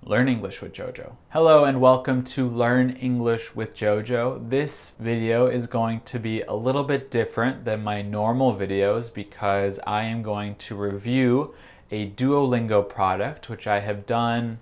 Learn English with JoJo. Hello and welcome to Learn English with JoJo. This video is going to be a little bit different than my normal videos because I am going to review a Duolingo product, which I have done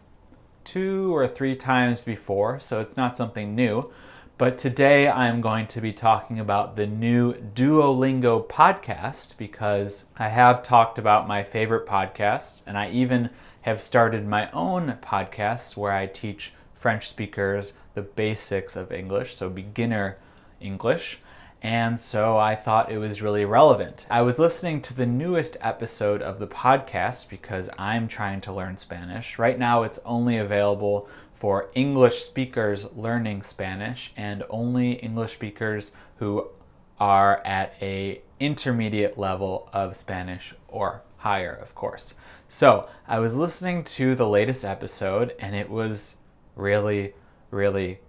2 or 3 times before, so it's not something new. But today I'm going to be talking about the new Duolingo podcast because I have talked about my favorite podcasts, and I even have started my own podcasts where I teach French speakers the basics of English, so beginner English. And so I thought it was really relevant. I was listening to the newest episode of the podcast because I'm trying to learn Spanish. Right now it's only available for English speakers learning Spanish and only English speakers who are at an intermediate level of Spanish or higher, of course. So I was listening to the latest episode and it was really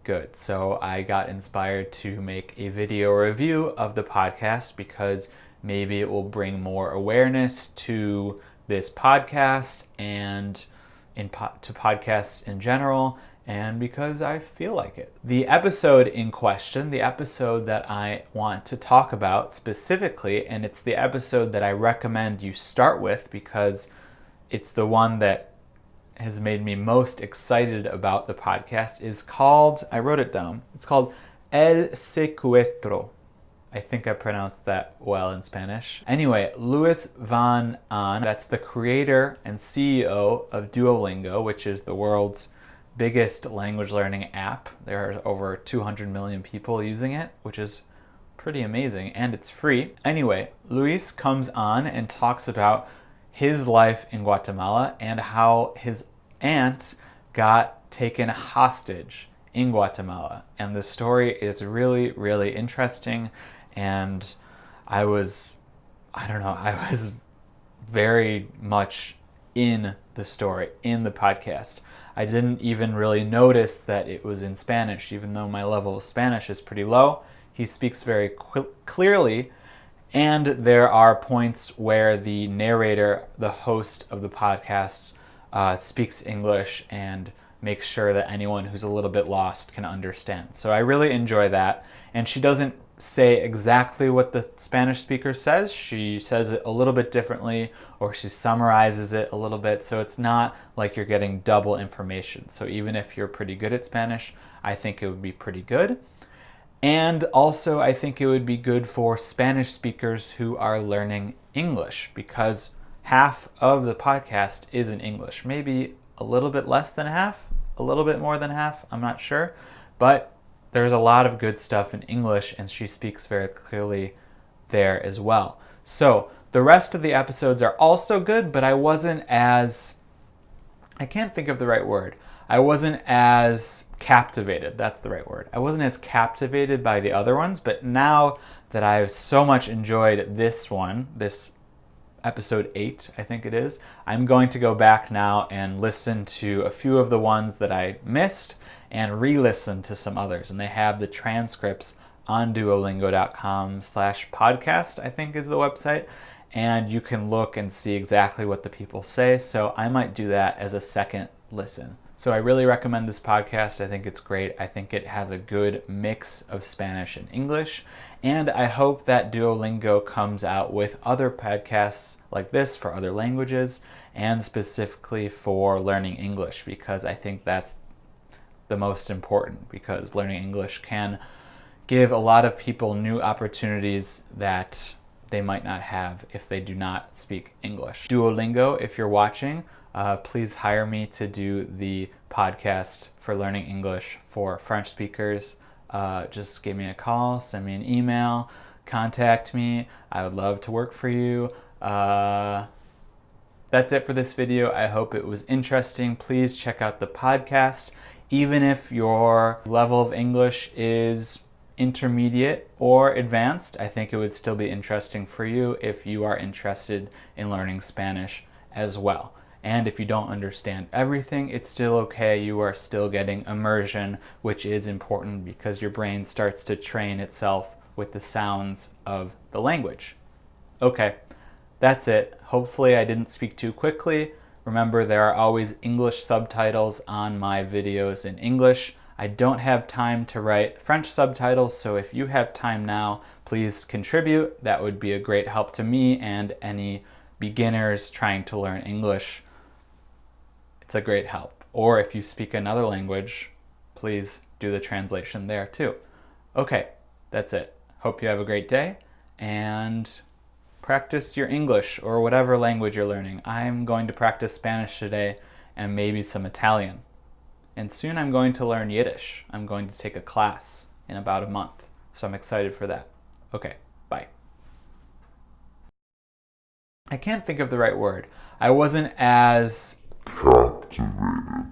good. So I got inspired to make a video review of the podcast because maybe it will bring more awareness to this podcast and to podcasts in general, and because I feel like it. The episode in question, the episode that I want to talk about specifically, and it's the episode that I recommend you start with because it's the one that has made me most excited about the podcast, is called, I wrote it down, it's called El Secuestro. I think I pronounced that well in Spanish. Anyway, Luis van Ahn, that's the creator and CEO of Duolingo, which is the world's biggest language learning app. There are over 200 million people using it, which is pretty amazing, and it's free. Anyway, Luis comes on and talks about his life in Guatemala and how his aunt got taken hostage in Guatemala. And the story is really interesting, and I was very much in the story, in the podcast. I didn't even really notice that it was in Spanish, even though my level of Spanish is pretty low. He speaks very clearly, and there are points where the narrator, the host of the podcast, speaks English and makes sure that anyone who's a little bit lost can understand. So I really enjoy that. And she doesn't say exactly what the Spanish speaker says. She says it a little bit differently, or she summarizes it a little bit, so it's not like you're getting double information. So even if you're pretty good at Spanish, I think it would be pretty good. And also I think it would be good for Spanish speakers who are learning English, because half of the podcast is in English. Maybe a little bit less than half, a little bit more than half, I'm not sure. But there's a lot of good stuff in English, and she speaks very clearly there as well. So the rest of the episodes are also good, but I can't think of the right word. I wasn't as captivated, that's the right word. I wasn't as captivated by the other ones, but now that I've so much enjoyed this one, this episode 8, I think it is, I'm going to go back now and listen to a few of the ones that I missed and re-listen to some others. And they have the transcripts on duolingo.com/podcast, I think is the website. And you can look and see exactly what the people say. So I might do that as a second listen. So I really recommend this podcast. I think it's great. I think it has a good mix of Spanish and English. And I hope that Duolingo comes out with other podcasts like this for other languages and specifically for learning English, because I think that's the most important, because learning English can give a lot of people new opportunities that they might not have if they do not speak English. Duolingo, if you're watching, please hire me to do the podcast for learning English for French speakers. Just give me a call, send me an email, contact me. I would love to work for you. That's it for this video. I hope it was interesting. Please check out the podcast. Even if your level of English is intermediate or advanced, I think it would still be interesting for you if you are interested in learning Spanish as well. And if you don't understand everything, it's still okay. You are still getting immersion, which is important because your brain starts to train itself with the sounds of the language. Okay, that's it. Hopefully I didn't speak too quickly, Remember, there are always English subtitles on my videos in English. I don't have time to write French subtitles, so if you have time now, please contribute. That would be a great help to me and any beginners trying to learn English. It's a great help. Or if you speak another language, please do the translation there too. Okay, that's it. Hope you have a great day and practice your English or whatever language you're learning. I'm going to practice Spanish today and maybe some Italian. And soon I'm going to learn Yiddish. I'm going to take a class in about a month. So I'm excited for that. Okay, bye. I can't think of the right word. I wasn't as captivated